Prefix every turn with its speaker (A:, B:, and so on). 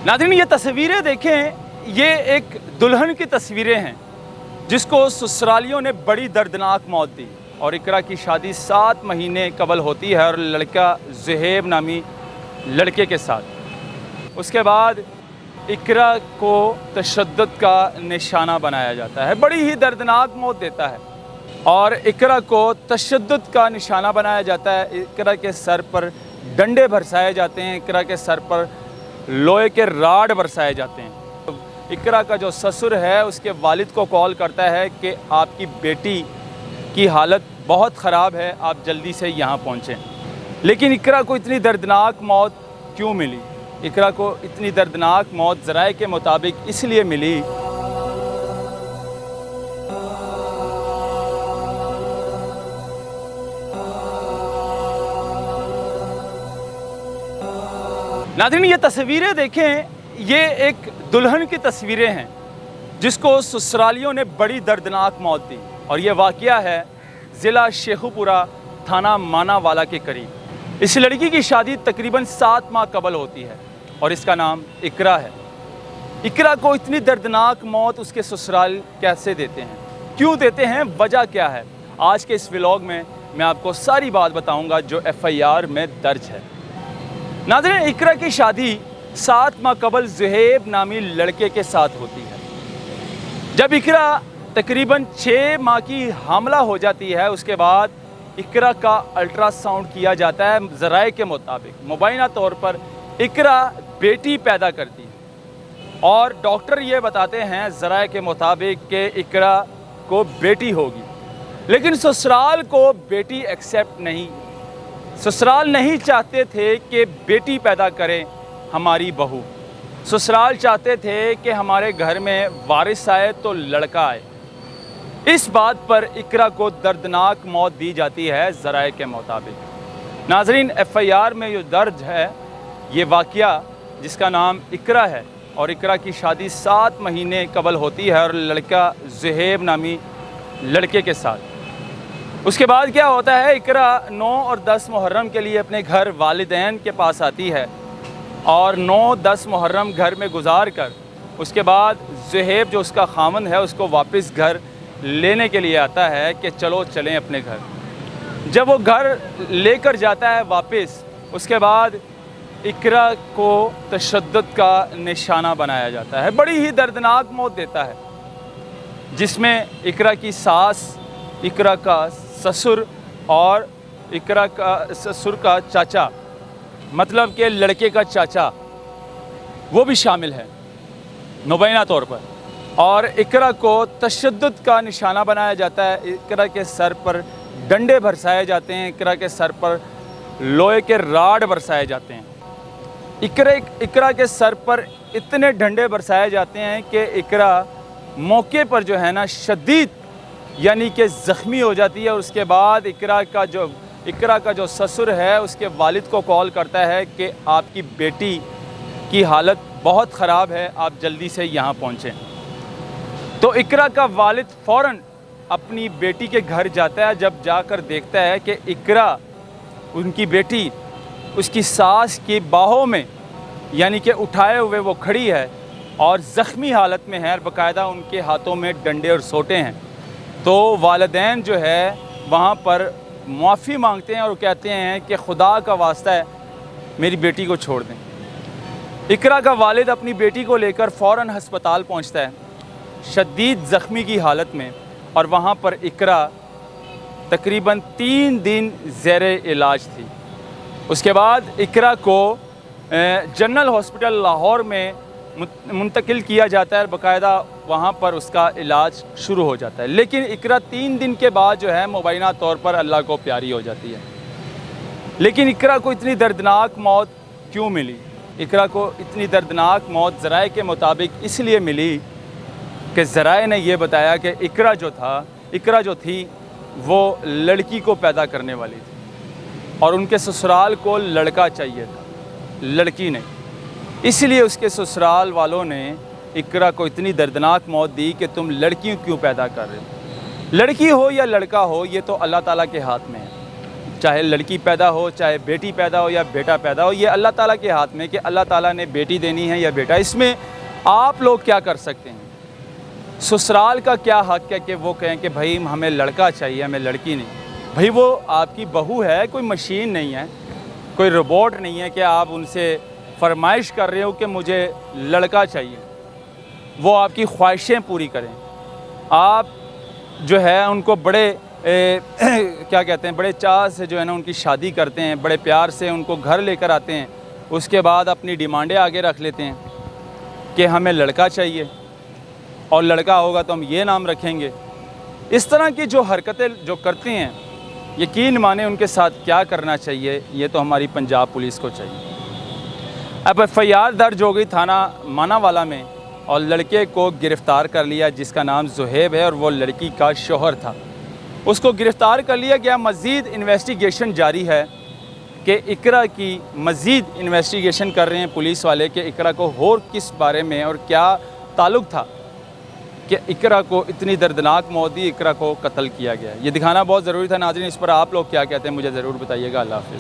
A: नाज़रीन ये तस्वीरें देखें, ये एक दुल्हन की तस्वीरें हैं जिसको ससुरालियों ने बड़ी दर्दनाक मौत दी। और इकरा की शादी 7 महीने कबल होती है और लड़का ज़ुहैब नामी लड़के के साथ। उसके बाद इकरा को तशद्दुद का निशाना बनाया जाता है, बड़ी ही दर्दनाक मौत देता है। और इकरा को तशद्दुद का निशाना बनाया जाता है, इकरा के सर पर डंडे बरसाए जाते हैं, इकरा के सर पर लोहे के राड बरसाए जाते हैं। इकरा का जो ससुर है उसके वालिद को कॉल करता है कि आपकी बेटी की हालत बहुत ख़राब है, आप जल्दी से यहाँ पहुँचें। लेकिन इकरा को इतनी दर्दनाक मौत क्यों मिली? इकरा को इतनी दर्दनाक मौत ज़राए के मुताबिक इसलिए मिली नाज़रीन ये तस्वीरें देखें, ये एक दुल्हन की तस्वीरें हैं जिसको ससुरालियों ने बड़ी दर्दनाक मौत दी। और ये वाक़या है ज़िला शेखुपुरा, थाना मानावाला के करीब। इस लड़की की शादी तकरीबन 7 माह कबल होती है और इसका नाम इकरा है। इकरा को इतनी दर्दनाक मौत उसके ससुराल कैसे देते हैं, क्यों देते हैं, वजह क्या है? आज के इस व्लॉग में मैं आपको सारी बात बताऊंगा जो FIR में दर्ज है। नाज़रीन इकरा की शादी 7 माह कबल ज़ुहैब नामी लड़के के साथ होती है। जब इकरा तकरीबन 6 माह की हामला हो जाती है, उसके बाद इकरा का अल्ट्रासाउंड किया जाता है। ज़राए के मुताबिक मुबैना तौर पर इकरा बेटी पैदा करती है और डॉक्टर ये बताते हैं ज़राए के मुताबिक कि इकरा को बेटी होगी। लेकिन ससुराल को बेटी एक्सेप्ट नहीं, ससुराल नहीं चाहते थे कि बेटी पैदा करें हमारी बहू। ससुराल चाहते थे कि हमारे घर में वारिस आए तो लड़का आए। इस बात पर इकरा को दर्दनाक मौत दी जाती है ज़राए के मुताबिक। नाज़रीन FIR में जो दर्ज है ये वाक़या जिसका नाम इकरा है और इकरा की शादी 7 महीने कबल होती है और लड़का ज़ुहैब नामी लड़के के साथ। उसके बाद क्या होता है, इकरा 9 और 10 मुहर्रम के लिए अपने घर वालिदैन के पास आती है और 9-10 मुहर्रम घर में गुजार कर उसके बाद ज़ुहैब जो उसका खामन है उसको वापस घर लेने के लिए आता है कि चलो चलें अपने घर। जब वो घर लेकर जाता है वापस, उसके बाद इकरा को तशद्दुद का निशाना बनाया जाता है, बड़ी ही दर्दनाक मौत देता है, जिसमें इकरा की सास, इकरा का ससुर और इकरा का ससुर का चाचा, मतलब कि लड़के का चाचा, वो भी शामिल है मुबैना तौर पर। और इकरा को तशद्दुद का निशाना बनाया जाता है, इकरा के सर पर डंडे बरसाए जाते हैं, इकरा के सर पर लोहे के राड बरसाए जाते हैं। इकरा के सर पर इतने डंडे बरसाए जाते हैं कि इकरा मौके पर जो है ना शदीद यानी कि ज़ख्मी हो जाती है। और उसके बाद इकरा का जो ससुर है उसके वालिद को कॉल करता है कि आपकी बेटी की हालत बहुत ख़राब है, आप जल्दी से यहाँ पहुँचें। तो इकरा का वालिद फ़ौरन अपनी बेटी के घर जाता है। जब जाकर देखता है कि इकरा, उनकी बेटी, उसकी सास की बाहों में यानी कि उठाए हुए वो खड़ी है और ज़ख्मी हालत में है, बाकायदा उनके हाथों में डंडे और सोटे हैं। तो वालिदैन जो है वहाँ पर माफ़ी मांगते हैं और कहते हैं कि खुदा का वास्ता है मेरी बेटी को छोड़ दें। इकरा का वालिद अपनी बेटी को लेकर फ़ौरन हस्पताल पहुँचता है शदीद ज़ख्मी की हालत में। और वहाँ पर इकरा तकरीबन 3 दिन ज़ेरे इलाज थी। उसके बाद इकरा को जनरल हॉस्पिटल लाहौर में मुंतकिल किया जाता है, बाकायदा वहाँ पर उसका इलाज शुरू हो जाता है। लेकिन इकरा 3 दिन के बाद जो है मुबैना तौर पर अल्लाह को प्यारी हो जाती है। लेकिन इकरा को इतनी दर्दनाक मौत क्यों मिली? इकरा को इतनी दर्दनाक मौत ज़राए के मुताबिक इसलिए मिली कि ज़राए ने यह बताया कि इकरा जो थी वो लड़की को पैदा करने वाली थी और उनके ससुराल को लड़का चाहिए था, लड़की नहीं। इसलिए उसके ससुराल वालों ने इकरा को इतनी दर्दनाक मौत दी कि तुम लड़की क्यों पैदा कर रहे हो। लड़की हो या लड़का हो ये तो अल्लाह ताला के हाथ में है। چاہے لڑکی پیدا ہو، چاہے بیٹی پیدا ہو یا بیٹا پیدا ہو، یہ اللہ تعالیٰ کے ہاتھ میں کہ اللہ تعالیٰ نے بیٹی دینی ہے یا بیٹا۔ اس میں آپ لوگ کیا کر سکتے ہیں؟ سسرال کا کیا حق ہے کہ وہ کہیں کہ بھائی ہمیں لڑکا چاہیے، ہمیں لڑکی نہیں؟ بھائی وہ آپ کی بہو ہے، کوئی مشین نہیں ہے، کوئی روبوٹ نہیں ہے کہ آپ ان سے فرمائش کر رہے ہو کہ مجھے لڑکا چاہیے، وہ آپ کی خواہشیں پوری کریں۔ آپ جو ہے ان کو بڑے کیا کہتے ہیں، بڑے چاہ سے جو ہے نا ان کی شادی کرتے ہیں، بڑے پیار سے ان کو گھر لے کر آتے ہیں، اس کے بعد اپنی ڈیمانڈیں آگے رکھ لیتے ہیں کہ ہمیں لڑکا چاہیے اور لڑکا ہوگا تو ہم یہ نام رکھیں گے۔ اس طرح کی جو حرکتیں جو کرتے ہیں، یقین مانیں ان کے ساتھ کیا کرنا چاہیے، یہ تو ہماری پنجاب پولیس کو چاہیے۔ اب FIR درج ہو گئی تھانہ مانا والا میں اور لڑکے کو گرفتار کر لیا جس کا نام زہیب ہے اور وہ لڑکی کا شوہر تھا، اس کو گرفتار کر لیا گیا۔ مزید انویسٹیگیشن جاری ہے کہ اقرا کی مزید انویسٹیگیشن کر رہے ہیں پولیس والے کہ اقرا کو اور کس بارے میں اور کیا تعلق تھا کہ اقرا کو اتنی دردناک موت دی، اقرا کو قتل کیا گیا۔ یہ دکھانا بہت ضروری تھا۔ ناظرین اس پر آپ لوگ کیا کہتے ہیں مجھے ضرور بتائیے گا۔ اللہ حافظ۔